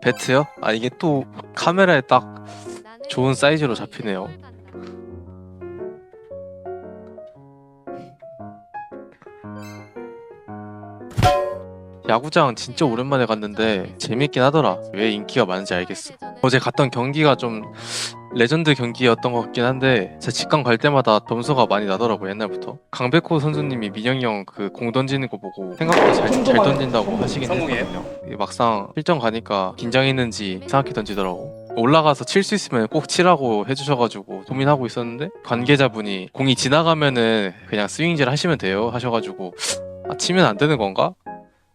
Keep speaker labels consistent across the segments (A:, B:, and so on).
A: 배트요? 아 이게 또 카메라에 딱 좋은 사이즈로 잡히네요. 야구장 진짜 오랜만에 갔는데 재밌긴 하더라. 왜 인기가 많은지 알겠어. 어제 갔던 경기가 좀 레전드 경기였던 것 같긴 한데 제 직관 갈 때마다 점수가 많이 나더라고 옛날부터. 강백호 선수님이 민영이 형 그 공 던지는 거 보고 생각보다 잘 던진다고 하시긴 했거든요. 이게 막상 실전 가니까 긴장했는지 이상하게 던지더라고. 올라가서 칠 수 있으면 꼭 치라고 해주셔가지고 고민하고 있었는데 관계자분이 공이 지나가면은 그냥 스윙질 하시면 돼요 하셔가지고 아, 치면 안 되는 건가?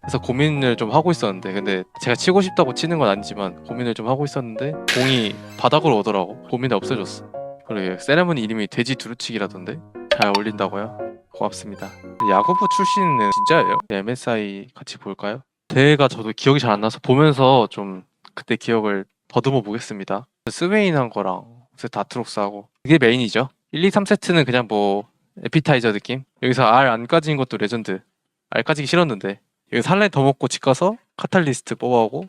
A: 그래서 고민을 좀 하고 있었는데 근데 제가 치고 싶다고 치는 건 아니지만 고민을 좀 하고 있었는데 공이 바닥으로 오더라고. 고민이 없어졌어. 그리고 세레머니 이름이 돼지 두루치기라던데 잘 어울린다고요? 고맙습니다. 야구부 출신은 진짜예요? MSI 같이 볼까요? 대회가 저도 기억이 잘 안 나서 보면서 좀 그때 기억을 더듬어 보겠습니다. 스웨인 한 거랑 다트록스하고 그게 메인이죠. 1, 2, 3세트는 그냥 뭐 에피타이저 느낌? 여기서 R 안 까진 것도 레전드. R 까지기 싫었는데 이거 살레 더 먹고 집 가서 카탈리스트 뽑아오고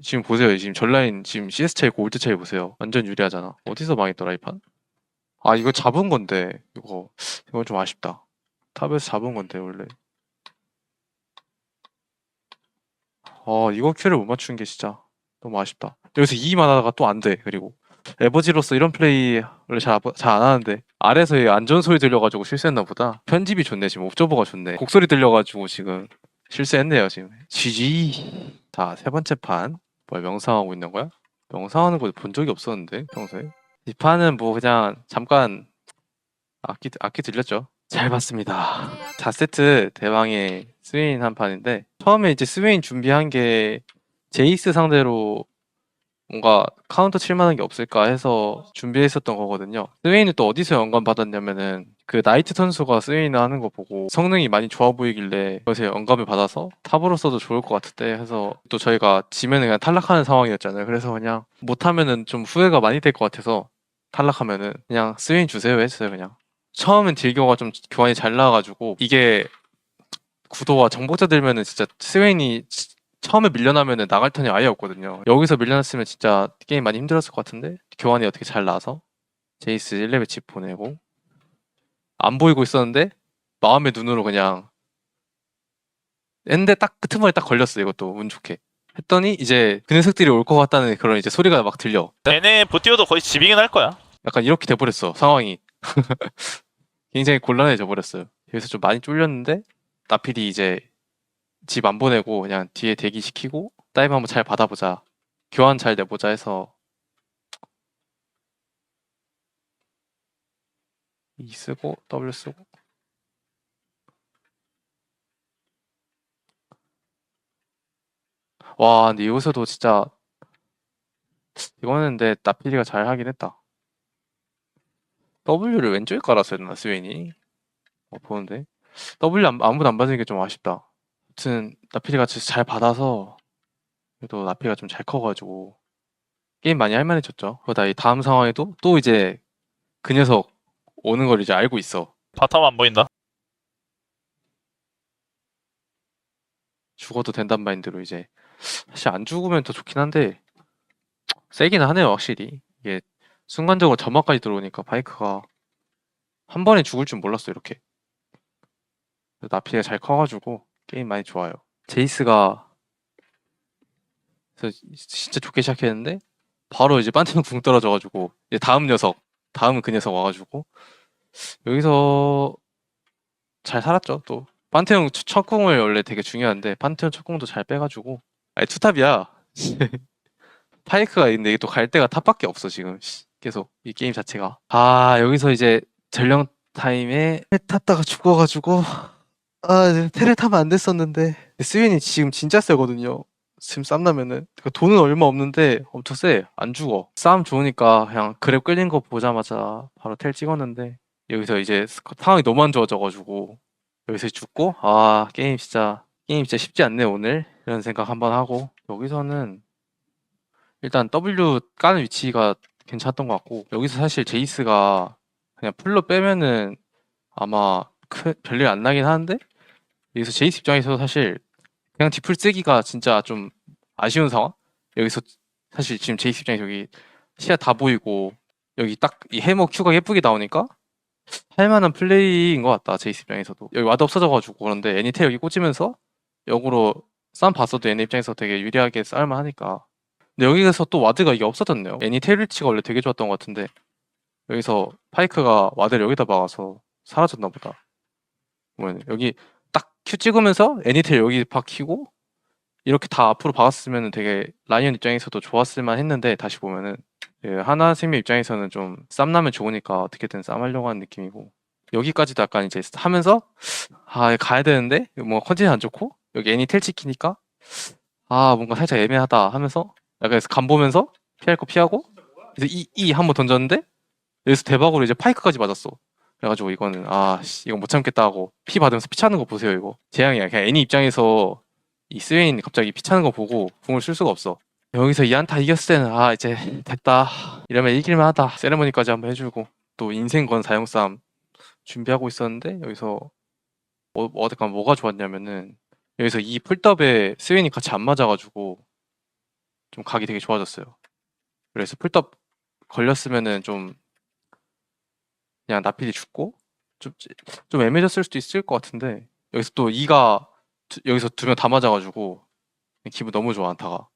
A: 지금 보세요. 지금 전라인 지금 CS 차이 골드 차이 보세요. 완전 유리하잖아. 어디서 망했더라 이 판? 아 이거 잡은 건데 이건 좀 아쉽다. 탑에서 잡은 건데 원래. 이거 큐를 못 맞춘 게 진짜 너무 아쉽다. 여기서 2만 하다가 또 안 돼. 그리고 에버지로서 이런 플레이 원래 잘 안 하는데 아래서 안전 소리 들려가지고 실수했나 보다. 편집이 좋네. 지금 옵저버가 좋네. 곡소리 들려가지고 지금 실수했네요 지금. GG. 자, 세 번째 판. 뭘 명상하고 있는 거야? 명상하는 거 본 적이 없었는데 평소에. 이 판은 뭐 그냥 잠깐 악기 들렸죠. 잘 봤습니다. 4세트 대망의 스웨인 한 판인데 처음에 이제 스웨인 준비한 게 제이스 상대로 뭔가 카운터 칠 만한 게 없을까 해서 준비했었던 거거든요. 스웨인은 또 어디서 영감 받았냐면은 그 나이트 선수가 스웨인을 하는 거 보고 성능이 많이 좋아 보이길래 그래서 영감을 받아서 탑으로서도 좋을 것 같은데 해서 또 저희가 지면은 그냥 탈락하는 상황이었잖아요. 그래서 그냥 못하면은 좀 후회가 많이 될 것 같아서 탈락하면은 그냥 스웨인 주세요 했어요 그냥. 처음엔 딜교가 좀 교환이 잘 나와가지고 이게 구도와 정복자 들면은 진짜 스웨인이 처음에 밀려나면은 나갈 턴이 아예 없거든요. 여기서 밀려났으면 진짜 게임 많이 힘들었을 것 같은데 교환이 어떻게 잘 나와서 제이스 1레벨 집 보내고 안 보이고 있었는데 마음의 눈으로 그냥 했는데 딱 끄트머리 딱 걸렸어. 이것도 운 좋게 했더니 이제 그 녀석들이 올 것 같다는 그런 이제 소리가 막 들려.
B: 얘네 보티오도 거의 집이긴 할 거야.
A: 약간 이렇게 돼버렸어 상황이. 굉장히 곤란해져 버렸어요. 여기서 좀 많이 쫄렸는데 나필이 이제 집 안 보내고 그냥 뒤에 대기시키고 다이브 한번 잘 받아보자, 교환 잘 내보자 해서 E 쓰고 W 쓰고 와 근데 여기서도 진짜 이거는 근데 나필이가 잘 하긴 했다. W를 왼쪽에 깔았어야 되나 스웨인이? 보는데 W 아무도 안 받는 게 좀 아쉽다. 아무튼 나필이가 진짜 잘 받아서 그래도 나필이가 좀 잘 커가지고 게임 많이 할만해졌죠. 그러다 이 다음 상황에도 또 이제 그 녀석 오는 걸 이제 알고 있어.
B: 바텀 안 보인다.
A: 죽어도 된단 마인드로 이제 사실 안 죽으면 더 좋긴 한데 세긴 하네요 확실히. 이게 순간적으로 점막까지 들어오니까 파이크가 한 번에 죽을 줄 몰랐어 이렇게. 나피가 잘 커가지고 게임 많이 좋아요. 제이스가 그래서 진짜 좋게 시작했는데 바로 이제 판테온 궁 떨어져가지고 이제 다음은 그 녀석 와가지고 여기서 잘 살았죠. 또 판테온 첫 궁을 원래 되게 중요한데 판테온 첫 궁도 잘 빼가지고 아니 투탑이야. 파이크가 있는데 이게 또 갈 데가 탑밖에 없어 지금. 계속 이 게임 자체가. 아 여기서 이제 전령 타임에 텔 탔다가 죽어가지고 테레 타면 안 됐었는데 스윈이 지금 진짜 세거든요. 지금 쌈 나면은 그러니까 돈은 얼마 없는데 엄청 세. 안 죽어. 싸움 좋으니까 그냥 그랩 끌린 거 보자마자 바로 텔 찍었는데 여기서 이제 상황이 너무 안 좋아져가지고 여기서 죽고 게임 진짜 쉽지 않네 오늘 이런 생각 한번 하고 여기서는 일단 W 까는 위치가 괜찮았던 것 같고 여기서 사실 제이스가 그냥 풀로 빼면은 아마 별일 안 나긴 하는데 여기서 제이스 입장에서 사실 그냥 디플 쓰기가 진짜 좀 아쉬운 상황? 여기서 사실 지금 제이스 입장에서 여기 시야 다 보이고 여기 딱 이 해머 큐가 예쁘게 나오니까 할만한 플레이인 것 같다. 제이스 입장에서도 여기 와드 없어져가지고 그런데 애니테 여기 꽂으면서 역으로 싸움 봤어도 얘네 입장에서 되게 유리하게 싸울만 하니까. 근데 여기서 또 와드가 이게 없어졌네요. 애니테일치가 원래 되게 좋았던 것 같은데 여기서 파이크가 와드를 여기다 박아서 사라졌나 보다. 보면 여기 딱 큐 찍으면서 애니테일 여기 박히고 이렇게 다 앞으로 박았으면 되게 라이언 입장에서도 좋았을 만 했는데 다시 보면은 하나생명 입장에서는 좀 쌈나면 좋으니까 어떻게든 쌈하려고 하는 느낌이고 여기까지도 약간 이제 하면서 가야 되는데 뭔가 컨디션 안 좋고 여기 애니텔 찍히니까 뭔가 살짝 애매하다 하면서 약간 간 보면서 피할 거 피하고 그래서 이 한 번 던졌는데 여기서 대박으로 이제 파이크까지 맞았어. 그래가지고 이거는 이거 못 참겠다 하고 피 받으면서 피 차는 거 보세요. 이거 재앙이야. 그냥 애니 입장에서 이 스웨인 갑자기 피 차는 거 보고 궁을 쓸 수가 없어. 여기서 이 안타 이겼을 때는 이제 됐다 이러면 이길만 하다 세레머니까지 한번 해주고 또 인생 건 사용 싸움 준비하고 있었는데 여기서 어떡하면 뭐가 좋았냐면은 여기서 이 풀더에 스웨인이 같이 안 맞아가지고 좀 각이 되게 좋아졌어요. 그래서 풀더 걸렸으면은 좀 그냥 나필이 죽고 좀 애매졌을 수도 있을 것 같은데 여기서 또 이가 여기서 두 명 다 맞아가지고 기분 너무 좋아. 안타가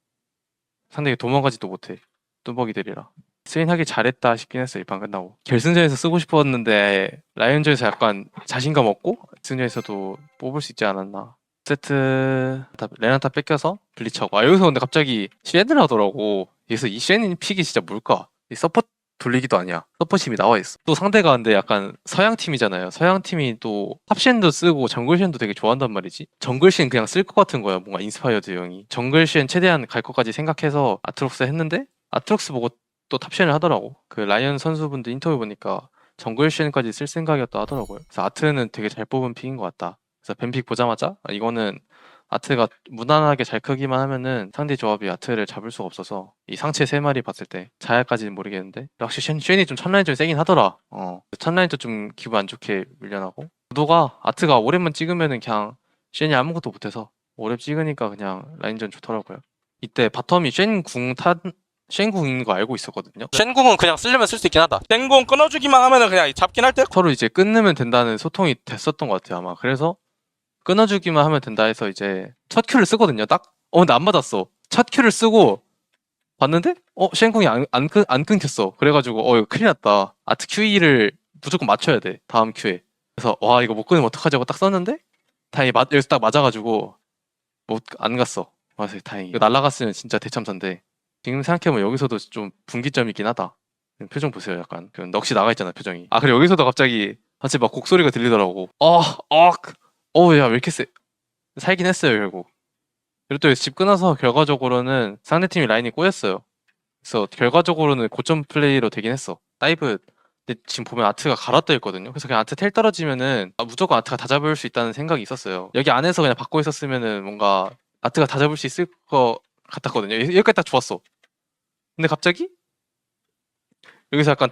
A: 상대가 도망가지도 못해. 뚜벅이들이라 스웨인 하기 잘했다 싶긴 했어. 이 판 끝나고 결승전에서 쓰고 싶었는데 라이온전에서 약간 자신감 없고 결승전에서도 뽑을 수 있지 않았나. 세트 레나타 뺏겨서 블리츠하고 여기서 근데 갑자기 쉔을 하더라고. 그래서 이 쉔 픽이 진짜 뭘까? 이 서포트 돌리기도 아니야. 서포심이 나와 있어. 또 상대가 근데 약간 서양 팀이잖아요. 서양 팀이 또 탑쉔도 쓰고 정글쉔도 되게 좋아한단 말이지. 정글쉔 그냥 쓸 것 같은 거야. 뭔가 인스파이어드 형이 정글쉔 최대한 갈 것까지 생각해서 아트록스 했는데 아트록스 보고 또 탑쉔을 하더라고. 그 라이언 선수분들 인터뷰 보니까 정글쉔까지 쓸 생각이었다 하더라고요. 그래서 아트는 되게 잘 뽑은 픽인 것 같다. 그래서 뱀픽 보자마자 이거는 아트가 무난하게 잘 크기만 하면은 상대 조합이 아트를 잡을 수가 없어서 이 상체 3마리 봤을 때 자야까지는 모르겠는데 확실히 쉔이 좀 첫라인전 세긴 하더라. 첫라인전 좀 기분 안 좋게 밀려나고 구도가 아트가 오랩만 찍으면은 그냥 쉔이 아무것도 못해서 오랩 찍으니까 그냥 라인전 좋더라고요. 이때 바텀이 쉔궁인 거 알고 있었거든요.
C: 쉔궁은 그냥 쓰려면 쓸 수 있긴 하다. 쉔궁 끊어주기만 하면은 그냥 잡긴 할 듯?
A: 서로 이제 끊으면 된다는 소통이 됐었던 것 같아요 아마. 그래서 끊어주기만 하면 된다 해서 이제 첫 큐를 쓰거든요 딱. 근데 안 맞았어. 첫 큐를 쓰고 봤는데 쉔궁이 안 끊겼어. 그래가지고 이거 큰일 났다. 아트 QE를 무조건 맞춰야 돼 다음 큐에. 그래서 와 이거 못 끊으면 어떡하지 하고 딱 썼는데 다행히 여기서 딱 맞아가지고 안 갔어. 맞아 다행히. 이거 날라갔으면 진짜 대참사인데 지금 생각해보면 여기서도 좀 분기점이긴 하다. 표정 보세요. 약간 그 넋이 나가 있잖아 표정이. 그리고 여기서도 갑자기 막 곡소리가 들리더라고. 야 왜 이렇게 세. 살긴 했어요 결국. 그리고 또 집 끊어서 결과적으로는 상대팀이 라인이 꼬였어요. 그래서 결과적으로는 고점 플레이로 되긴 했어. 다이브 근데 지금 보면 아트가 갈아떠 있거든요. 그래서 그냥 아트 텔 떨어지면은 무조건 아트가 다 잡을 수 있다는 생각이 있었어요. 여기 안에서 그냥 받고 있었으면은 뭔가 아트가 다 잡을 수 있을 것 같았거든요. 여기까지 딱 좋았어. 근데 갑자기 여기서 약간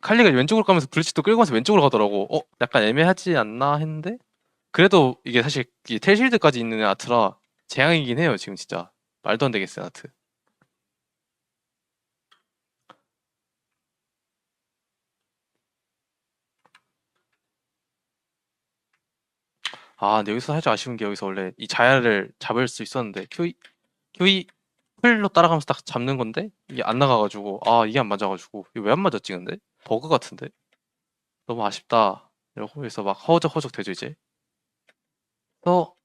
A: 칼리가 왼쪽으로 가면서 블리츠도 끌고 가서 왼쪽으로 가더라고. 약간 애매하지 않나 했는데 그래도 이게 사실 이 텔실드까지 있는 아트라 재앙이긴 해요. 지금 진짜 말도 안 되겠어요 아트. 근데 여기서 살짝 아쉬운 게 여기서 원래 이 자야를 잡을 수 있었는데 QE 풀로 따라가면서 딱 잡는 건데 이게 안 나가가지고 이게 안 맞아가지고 이거 왜 안 맞았지 근데? 버그 같은데? 너무 아쉽다 이러고 여기서 막 허우적허우적 되죠 이제. 또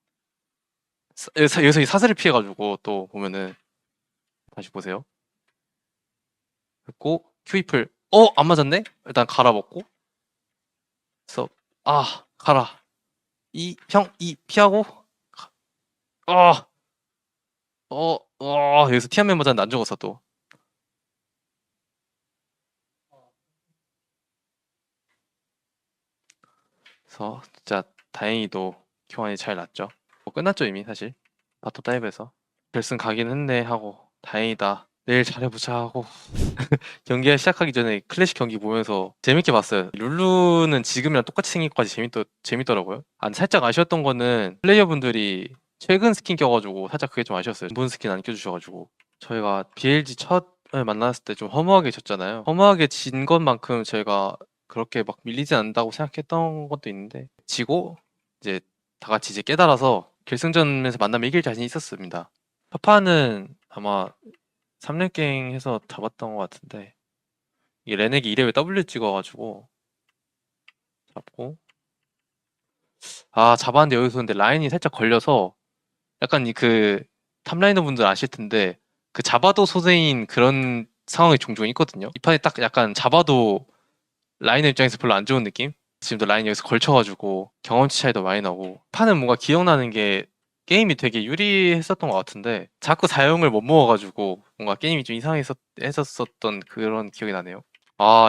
A: 여기서 이 사슬을 피해가지고 또 보면은 다시 보세요. 됐고 QE 풀 안 맞았네? 일단 갈아먹고 그래서 가라 이 피하고 여기서 티안맨 맞았는데 안 죽었어 또. 그래서 진짜 다행히도 교환이 잘 났죠. 끝났죠 이미 사실. 바텀 다이브에서 결승 가긴 했네 하고 다행이다. 내일 잘해보자 하고 경기가 시작하기 전에 클래식 경기 보면서 재밌게 봤어요. 룰루는 지금이랑 똑같이 생긴 것까지 재밌더라고요. 살짝 아쉬웠던 거는 플레이어분들이 최근 스킨 껴가지고 살짝 그게 좀 아쉬웠어요. 본 스킨 안 껴주셔가지고 저희가 BLG 첫을 만났을 때 좀 허무하게 졌잖아요. 허무하게 진 것만큼 저희가 그렇게 막 밀리지 않는다고 생각했던 것도 있는데 지고 이제 다 같이 이제 깨달아서 결승전에서 만나면 이길 자신이 있었습니다. 파파는 아마 3連갱 해서 잡았던 것 같은데 이게 레넥이 2레벨 W 찍어가지고 잡고 잡았는데 여기서 근데 라인이 살짝 걸려서 약간 그 탑라이너 분들 아실 텐데 그 잡아도 소세인 그런 상황이 종종 있거든요. 이 판이 딱 약간 잡아도 라인의 입장에서 별로 안 좋은 느낌? 지금도 라인 여기서 걸쳐가지고 경험치 차이도 많이 나고 판은 뭔가 기억나는 게 게임이 되게 유리했었던 것 같은데 자꾸 사용을 못 먹어가지고 뭔가 게임이 좀 이상했었던 그런 기억이 나네요.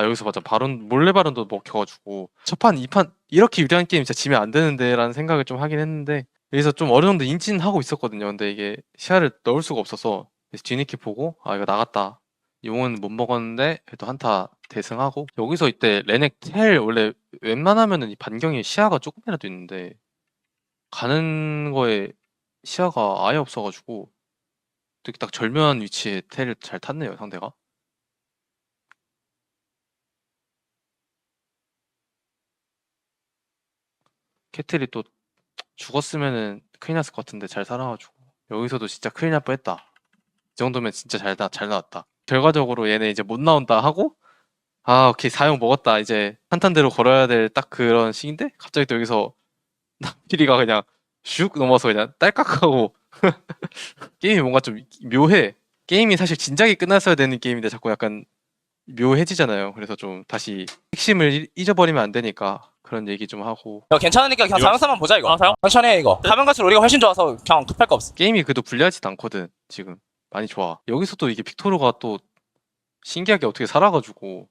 A: 여기서 맞아 바론 몰래 바론도 먹혀가지고 첫 판, 이 판 이렇게 유리한 게임 진짜 지면 안 되는데 라는 생각을 좀 하긴 했는데 여기서 좀 어느 정도 인지는 하고 있었거든요. 근데 이게 시야를 넣을 수가 없어서 그래서 뒤늦게 보고 이거 나갔다. 용은 못 먹었는데 그래도 한타 대승하고 여기서 이때 레넥 텔 원래 웬만하면은 이 반경에 시야가 조금이라도 있는데 가는 거에 시야가 아예 없어가지고 되게 딱 절묘한 위치에 텔을 잘 탔네요 상대가. 캐틀이 또 죽었으면은 큰일 났을 것 같은데 잘 살아가지고 여기서도 진짜 큰일 날 뻔했다. 이 정도면 진짜 잘 나왔다. 결과적으로 얘네 이제 못 나온다 하고 오케이 사용 먹었다 이제 한탄대로 걸어야 될 딱 그런 시기인데 갑자기 또 여기서 남길이가 그냥 슉 넘어서 그냥 딸깍하고 게임이 뭔가 좀 묘해. 게임이 사실 진작에 끝났어야 되는 게임인데 자꾸 약간 묘해지잖아요. 그래서 좀 다시 핵심을 잊어버리면 안 되니까 그런 얘기 좀 하고
C: 이거 괜찮으니까 그냥
B: 이거-
C: 사용사만 보자 이거.
B: 사용?
C: 천천히 해 이거. 가면 갈수록 우리가 훨씬 좋아서 그냥 급할 거 없어.
A: 게임이 그래도 불리하지도 않거든 지금 많이 좋아. 여기서 또 이게 빅토르가 또 신기하게 어떻게 살아가지고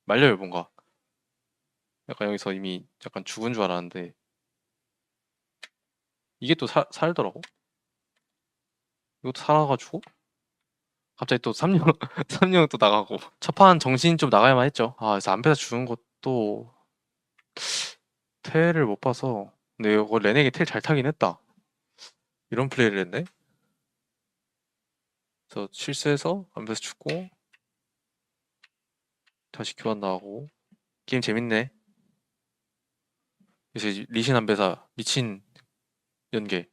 A: 말려요 뭔가. 약간 여기서 이미 약간 죽은 줄 알았는데 이게 또 살더라고. 이것도 살아가지고 갑자기 또 3령 3령 또 나가고 첫판 정신 좀 나가야만 했죠. 그래서 안배사 죽은 것도 텔을 못 봐서 근데 이거 레넥이 텔 잘 타긴 했다. 이런 플레이를 했네. 그래서 실수해서 안배사 죽고 다시 교환 나가고 게임 재밌네. 그래서 이제 리신 안배사 미친 연계.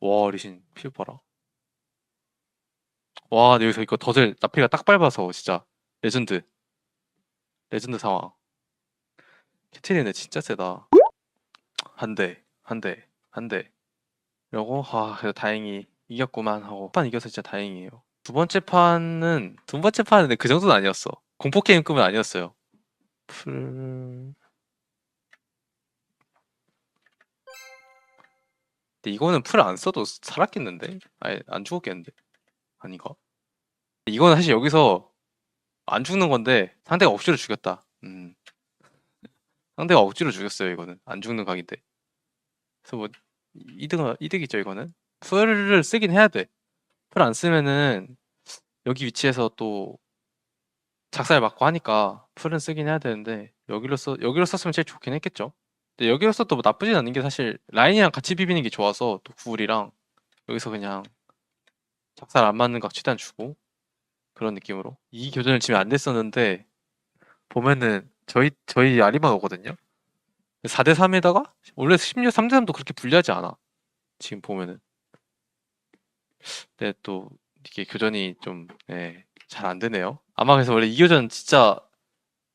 A: 와 리신 피부 봐라. 와 근데 여기서 이거 덫을 나피가 딱 밟아서 진짜 레전드 상황. 캐트리네 진짜 세다. 한 대 이러고 그래도 다행히 이겼구만 하고 판 이겨서 진짜 다행이에요. 두 번째 판은 근데 그 정도는 아니었어. 공포 게임급은 아니었어요. 풀 근데 이거는 풀 안 써도 살았겠는데? 아예 안 죽었겠는데? 아닌가? 이거는 사실 여기서 안 죽는 건데 상대가 억지로 죽였다. 상대가 억지로 죽였어요 이거는 안 죽는 각인데. 그래서 뭐 이득이죠 이거는. 풀을 쓰긴 해야 돼. 풀 안 쓰면은 여기 위치에서 또 작살 맞고 하니까 풀은 쓰긴 해야 되는데 여기로 썼으면 제일 좋긴 했겠죠. 근데 여기로 써도 뭐 나쁘진 않은 게 사실 라인이랑 같이 비비는 게 좋아서 또 구울이랑 여기서 그냥 작살 안 맞는 각 최대한 주고 그런 느낌으로 이 교전을 지면 안 됐었는데 보면은 저희 아리바가 오거든요. 4대 3에다가 원래 3대 3도 그렇게 불리하지 않아. 지금 보면은. 근데 또 이게 교전이 좀 잘 안 되네요. 아마 그래서 원래 이 교전 진짜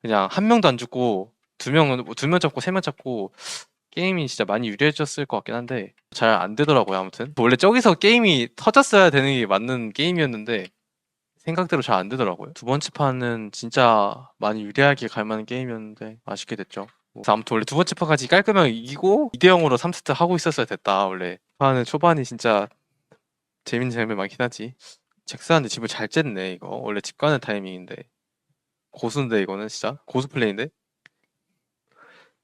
A: 그냥 한 명도 안 죽고 두 명 잡고 세 명 잡고 게임이 진짜 많이 유리해졌을 것 같긴 한데 잘 안 되더라고요. 아무튼 원래 저기서 게임이 터졌어야 되는 게 맞는 게임이었는데 생각대로 잘 안 되더라고요. 두 번째 판은 진짜 많이 유리하게 갈 만한 게임이었는데 아쉽게 됐죠. 그래서 아무튼 원래 두 번째 판까지 깔끔하게 이기고 2대 0으로 3세트 하고 있었어야 됐다. 원래 판은 초반이 진짜 재밌는 장면 많긴 하지. 잭스한테 집을 잘 쨌네 이거. 원래 집 가는 타이밍인데 고수인데 이거는 진짜 고수 플레이인데.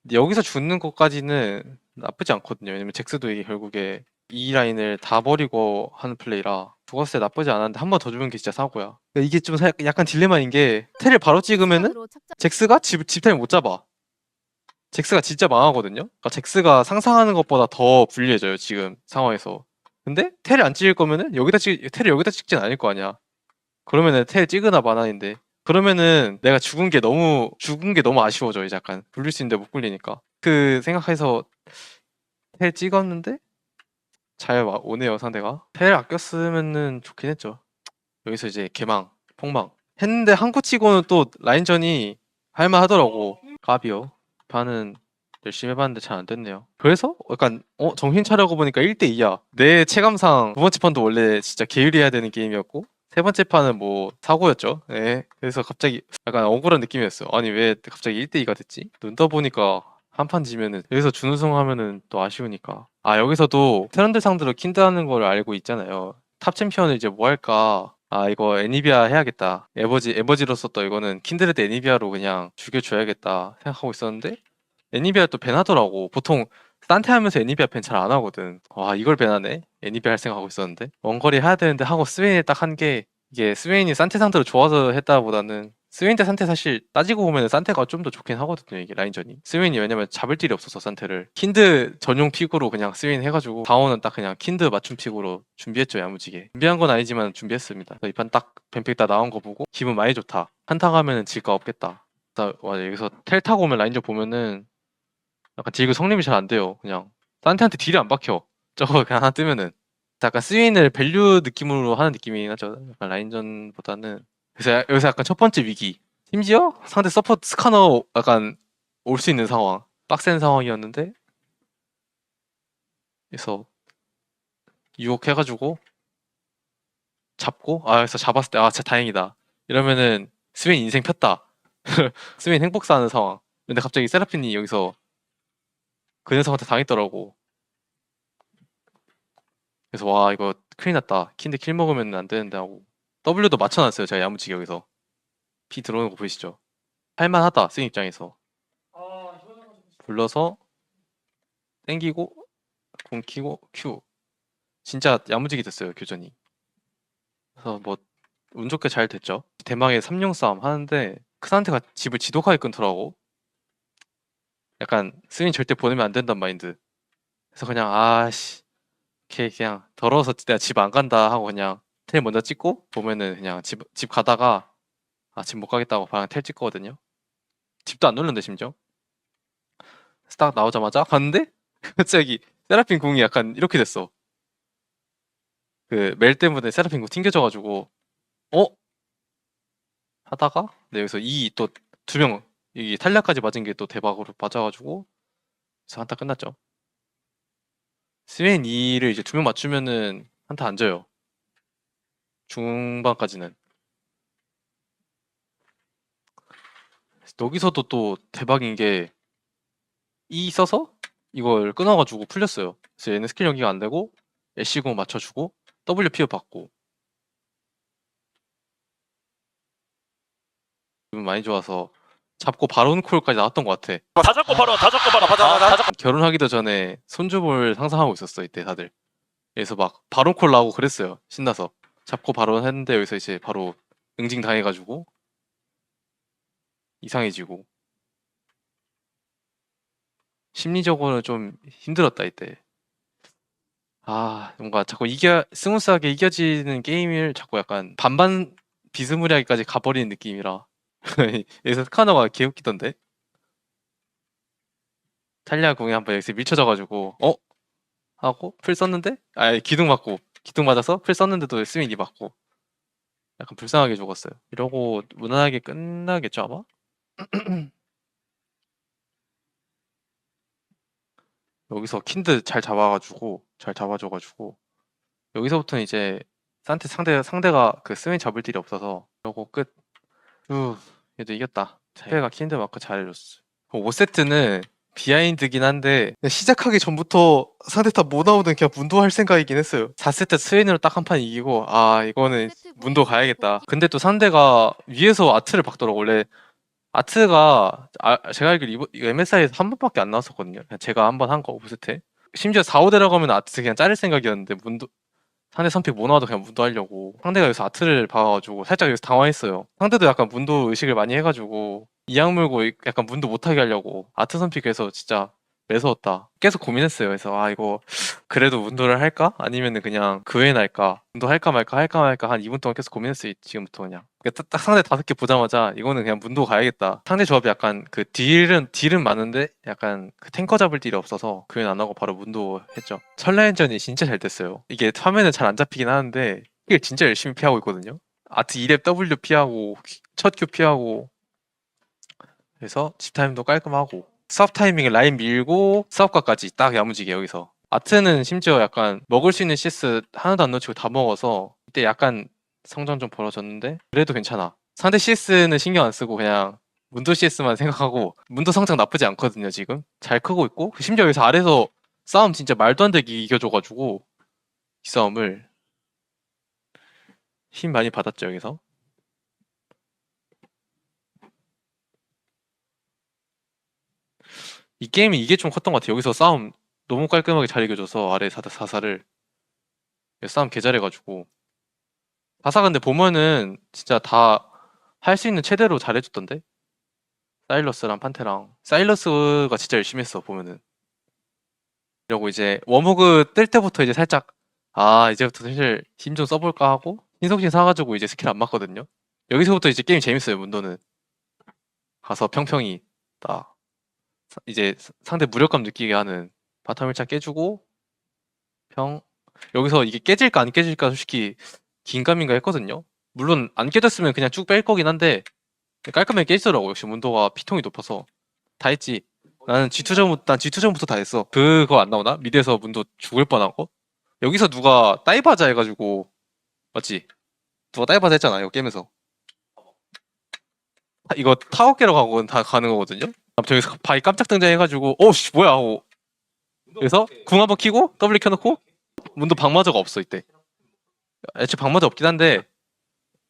A: 근데 여기서 죽는 것까지는 나쁘지 않거든요. 왜냐면 잭스도 이게 결국에 이 라인을 다 버리고 하는 플레이라 죽었을 때 나쁘지 않았는데 한 번 더 주는 게 진짜 사고야. 그러니까 이게 좀 약간 딜레마인 게 텔을 바로 찍으면은 잭스가 집 타임 못 잡아. 잭스가 진짜 망하거든요. 그러니까 잭스가 상상하는 것보다 더 불리해져요 지금 상황에서. 근데 텔을 안 찍을 거면은 텔을 여기다 찍진 않을 거 아니야. 그러면은 텔 찍으나 마나인데. 그러면은 내가 죽은 게 너무 아쉬워져. 이제 약간 굴릴 수 있는데 못 굴리니까. 그 생각해서 텔 찍었는데 잘 오네요 상대가. 텔 아꼈으면은 좋긴 했죠. 여기서 이제 개망, 폭망 했는데 한코 치고는 또 라인전이 할만하더라고. 까비요. 반은 열심히 해봤는데 잘 안 됐네요. 그래서 약간 정신 차려고 보니까 1대2야. 내 체감상 두 번째 판도 원래 진짜 개유리해야 되는 게임이었고 세 번째 판은 뭐 사고였죠. 네. 그래서 갑자기 약간 억울한 느낌이었어요. 아니 왜 갑자기 1대2가 됐지? 눈 떠보니까 한 판 지면은 여기서 준우승 하면은 또 아쉬우니까. 아 여기서도 테란들 상대로 킨드 하는 걸 알고 있잖아요. 탑 챔피언을 이제 뭐 할까? 아 이거 애니비아 해야겠다. 에버지로서 또 이거는 킨드레드 애니비아로 그냥 죽여줘야겠다 생각하고 있었는데 애니비아 또 밴하더라고. 보통 산테 하면서 애니비아 밴 잘 안 하거든. 와 이걸 밴하네? 애니비아 할 생각하고 있었는데 원거리 해야 되는데 하고 스웨인이 딱 한 게 이게 스웨인이 산테 상대로 좋아서 했다보다는 스웨인 대 산테 사실 따지고 보면 산테가 좀 더 좋긴 하거든요 이게 라인전이. 스웨인이 왜냐면 잡을 딜이 없어서 산테를 킨드 전용 픽으로 그냥 스웨인 해가지고 다원은 딱 그냥 킨드 맞춤 픽으로 준비했죠 야무지게. 준비한 건 아니지만 준비했습니다. 이 판 딱 뱀픽 딱 나온 거 보고 기분 많이 좋다. 한타 가면은 질 거 없겠다. 와 여기서 텔 타고 오면 라인전 보면은 약간 딜그 성립이 잘 안 돼요. 그냥 산테한테 딜이 안 박혀. 저거 그냥 하나 뜨면은 약간 스윈을 밸류 느낌으로 하는 느낌이긴 하죠. 약간 라인전보다는. 그래서 여기서 약간 첫 번째 위기. 심지어 상대 서포트 스카너 약간 올 수 있는 상황. 빡센 상황이었는데 그래서 유혹해가지고 잡고 그래서 잡았을 때 진짜 다행이다. 이러면은 스윈 인생 폈다. 스윈 행복사하는 상황. 근데 갑자기 세라핀이 여기서 그 녀석한테 당했더라고. 그래서 와 이거 큰일 났다. 킨드 킬 먹으면 안 되는데 하고 W도 맞춰놨어요. 제가 야무지게 여기서 피 들어오는 거 보이시죠? 할만하다 스윙 입장에서. 불러서 땡기고 공 키고 큐. 진짜 야무지게 됐어요 교전이. 그래서 뭐 운 좋게 잘 됐죠. 대망의 3용 싸움 하는데 크산테가 집을 지독하게 끊더라고. 약간 스윙 절대 보내면 안 된단 마인드. 그래서 그냥 아씨 걔 그냥 더러워서 내가 집 안 간다 하고 그냥 텔 먼저 찍고 보면은 그냥 집 가다가 집 못 가겠다고 그냥 텔 찍거든요. 집도 안 눌렀는데 심지어. 그래서 딱 나오자마자 갔는데 갑자기 세라핀 궁이 약간 이렇게 됐어. 그 멜 때문에 세라핀 궁 튕겨져가지고 하다가 여기서 이 또 두 명 이 탈락까지 맞은 게 또 대박으로 맞아가지고 그래서 한타 끝났죠. 스웨인 2를 이제 두 명 맞추면은 한타 안 져요. 중반까지는. 여기서도 또 대박인 게 E 써서 이걸 끊어가지고 풀렸어요. 그래서 얘는 스킬 연기가 안 되고 애쉬공 맞춰주고 W 피어 받고 기분 많이 좋아서 잡고 바론 콜까지 나왔던 것 같아.
B: 다 잡고 바로 다 잡고 바로
C: 다 잡고.
A: 결혼하기도 전에 손주볼 상상하고 있었어 이때 다들. 그래서 막 바론 콜 나오고 그랬어요. 신나서 잡고 바론 했는데 여기서 이제 바로 응징 당해가지고 이상해지고 심리적으로는 좀 힘들었다 이때. 뭔가 자꾸 스무스하게 이겨지는 게임을 자꾸 약간 반반 비스무리하게까지 가버리는 느낌이라. 여기서 스카너가 개웃기던데. 탈리아 궁에 한번 여기서 밀쳐져가지고 하고 풀 썼는데 기둥 맞아서 풀 썼는데도 스윈이 맞고 약간 불쌍하게 죽었어요. 이러고 무난하게 끝나겠죠 아마? 여기서 킨드 잘 잡아줘가지고 여기서부터는 이제 상대가 그 스윈 잡을 딜이 없어서 이러고 끝. 얘도 이겼다. 태가 킨드 마크 잘해줬어. 5세트는 비하인드긴 한데 그냥 시작하기 전부터 상대탑 못 나오든 그냥 문도 할 생각이긴 했어요. 4세트 스윈으로 딱 한 판 이기고 이거는 문도 가야겠다. 근데 또 상대가 위에서 아트를 박더라고. 원래 아트가 제가 알기로 이거 MSI에서 한 번밖에 안 나왔었거든요. 그냥 제가 한 번 한 거 5세트. 심지어 4, 5 들어가면 아트 그냥 자를 생각이었는데 문도 상대 선픽 뭐 나와도 그냥 문도 하려고. 상대가 여기서 아트를 박아가지고 살짝 여기서 당황했어요. 상대도 약간 문도 의식을 많이 해가지고 이악 물고 약간 문도 못하게 하려고 아트 선픽해서 진짜 매서웠다. 계속 고민했어요. 그래서 아 이거 그래도 문도를 할까? 아니면은 그냥 그웬 할까? 문도 할까 말까 한 2분 동안 계속 고민했어요. 지금부터 그냥. 그러니까 딱 상대 5개 보자마자 이거는 그냥 문도 가야겠다. 상대 조합이 약간 그 딜은 많은데 약간 그 탱커 잡을 딜이 없어서 그웬 안 하고 바로 문도 했죠. 설레인전이 진짜 잘 됐어요. 이게 화면에 잘 안 잡히긴 하는데 이게 진짜 열심히 피하고 있거든요. 아트 2렙 W 피하고 첫 Q 피하고 그래서 집 타임도 깔끔하고 수업 타이밍에 라인 밀고 수업과까지 딱 야무지게 여기서 아트는 심지어 약간 먹을 수 있는 CS 하나도 안 놓치고 다 먹어서 이때 약간 성장 좀 벌어졌는데 그래도 괜찮아. 상대 CS는 신경 안 쓰고 그냥 문도 CS만 생각하고 문도 성장 나쁘지 않거든요. 지금 잘 크고 있고 심지어 여기서 아래서 싸움 진짜 말도 안 되게 이겨줘가지고 이 싸움을 힘 많이 받았죠. 여기서 이 게임이 이게 좀 컸던 것 같아요. 여기서 싸움 너무 깔끔하게 잘 이겨줘서 아래 사사를 싸움 개 잘해가지고 사사 근데 보면은 진짜 다 할 수 있는 최대로 잘해줬던데 사일러스랑 판테랑 사일러스가 진짜 열심히 했어 보면은. 그리고 이제 워모그 뜰 때부터 이제 살짝 아 이제부터 사실 힘 좀 써볼까 하고 신속신 사가지고 이제 스킬 안 맞거든요. 여기서부터 이제 게임 재밌어요. 문도는 가서 평평히 딱 이제 상대 무력감 느끼게 하는 바텀 1차 깨주고 평 여기서 이게 깨질까 안 깨질까 솔직히 긴가민가 했거든요. 물론 안 깨졌으면 그냥 쭉 뺄 거긴 한데 깔끔하게 깨지더라고. 역시 문도가 피통이 높아서 다 했지. 나는 G2전부터 다 했어. 그거 안 나오나? 미드에서 문도 죽을 뻔한 거? 여기서 누가 다이바자 해가지고 맞지? 누가 다이바자 했잖아 이거 게임에서. 이거 타워 깨러 가고는 다 가는 거거든요. 아무튼 여기서 바이 깜짝 등장해가지고 오씨 뭐야 하고 그래서 궁 한번 키고 W 켜놓고 문도 방마저가 없어 이때. 애초에 방마저 없긴 한데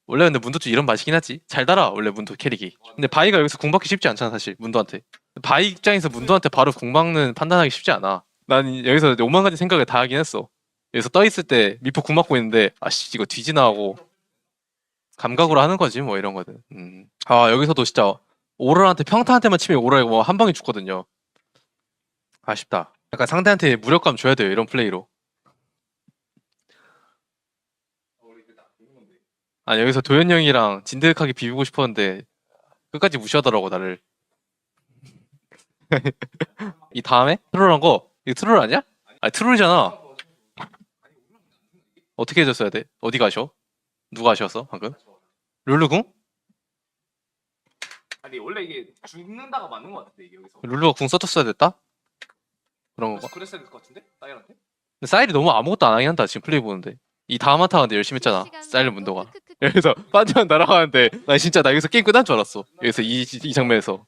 A: 원래 근데 문도 좀 이런 맛이긴 하지. 잘 달아 원래 문도 캐릭이. 근데 바이가 여기서 궁 받기 쉽지 않잖아 사실 문도한테. 바이 입장에서 문도한테 바로 궁 박는 판단하기 쉽지 않아. 난 여기서 오만 가지 생각을 다 하긴 했어. 여기서 떠 있을 때 미포 궁 맞고 있는데 아씨 이거 뒤지나 하고 감각으로 하는 거지 뭐 이런 거든. 아 여기서도 진짜 오로라한테 평타한테만 치면 오로라 뭐 한 방에 죽거든요. 아쉽다. 약간 상대한테 무력감 줘야 돼요 이런 플레이로. 아니 여기서 도현 형이랑 진득하게 비비고 싶었는데 끝까지 무시하더라고 나를. 이 다음에 트롤한 거 이거 트롤 아니야? 아니 트롤이잖아. 어떻게 해줬어야 돼? 어디 가셔? 누가 하셨어 방금? 룰루궁?
C: 아니 원래 이게 죽는다가 맞는 것 같은데 이게 여기서.
A: 룰루가 궁 써줬어야 됐다? 그런 건가?
C: 그랬어야 될 것 같은데 사일한테?
A: 근데 사일이 너무 아무것도 안 하긴 한다 지금 플레이 보는데. 이 다음 한타 근데 열심히 했잖아 사일런 문도가. 여기서 반전 날아가는데 나 여기서 게임 끝난 줄 알았어. 여기서 이 장면에서.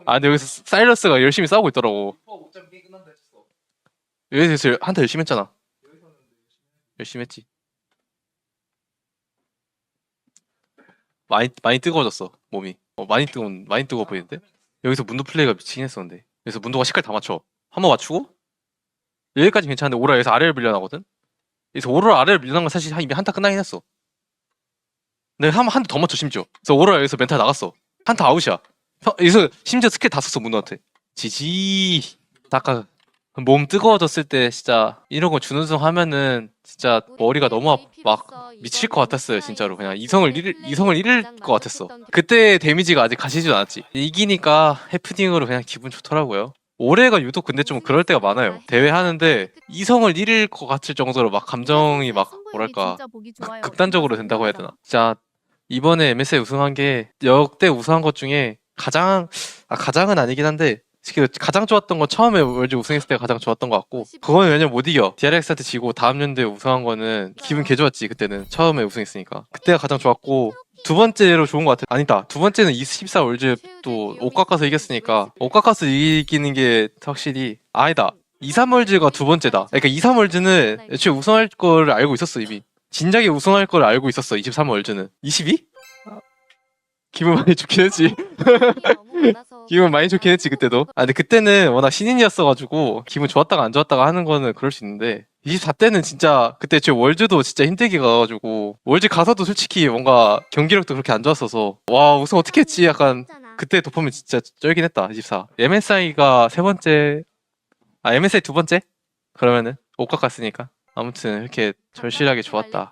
A: 아 근데 여기서 사일러스가 열심히 싸우고 있더라고. 여기서 한타 열심히 했잖아. 열심히 했지. 많이 뜨거워졌어 몸이. 많이 뜨거워 보이는데. 여기서 문도 플레이가 미치긴 했었는데. 여기서 문도가 시칼 다 맞춰. 한 번 맞추고 여기까지 괜찮은데 오라 여기서 아래를 밀려나거든. 여기서 오라 아래를 밀려난 건 사실 이미 한타 끝나긴 했어. 근데 한 대 더 맞춰 심지어. 그래서 오라 여기서 멘탈 나갔어. 한타 아웃이야. 여기서 심지어 스킬 다 썼어 문도한테. 지지. 아까 몸 뜨거워졌을 때 진짜 이런 거 준우승 하면은 진짜 머리가 너무 막 미칠 것 같았어요 진짜로. 그냥 이성을 잃을 것 같았어. 그때 데미지가 아직 가시지도 않았지. 이기니까 해프닝으로 그냥 기분 좋더라고요. 올해가 유독 근데 좀 그럴 때가 많아요. 대회 하는데 이성을 잃을 것 같을 정도로 막 감정이 막 뭐랄까 극단적으로 된다고 해야 되나. 진짜 이번에 MSI 우승한 게 역대 우승한 것 중에 가장은 아니긴 한데 가장 좋았던 건 처음에 월드 우승했을 때가 가장 좋았던 것 같고, 그거는 왜냐면 못 이겨. DRX한테 지고 다음 연도에 우승한 거는 기분 개 좋았지. 그때는 처음에 우승했으니까 그때가 가장 좋았고, 두 번째로 좋은 것 같아. 아니다, 두 번째는 24 월즈 또 옷깎아서 이겼으니까 옷깎아서 이기는 게 확실히. 아니다, 23월즈가 두 번째다. 그러니까 23월즈는 애초에 우승할 걸 알고 있었어. 이미 진작에 우승할 걸 알고 있었어. 23월즈는 22? 기분 많이 좋긴 했지. 기분 많이 좋긴 했지 그때도. 아 근데 그때는 워낙 신인이었어가지고 기분 좋았다가 안 좋았다가 하는 거는 그럴 수 있는데 24 때는 진짜 그때 저 월즈도 진짜 힘들게 가가지고 월즈 가서도 솔직히 뭔가 경기력도 그렇게 안 좋았어서 와 우승 어떻게 했지 약간 그때 도파민 진짜 쩔긴 했다 24. MSI가 세 번째 아 MSI 두 번째? 그러면은 옷값 갔으니까 아무튼 이렇게 절실하게 좋았다.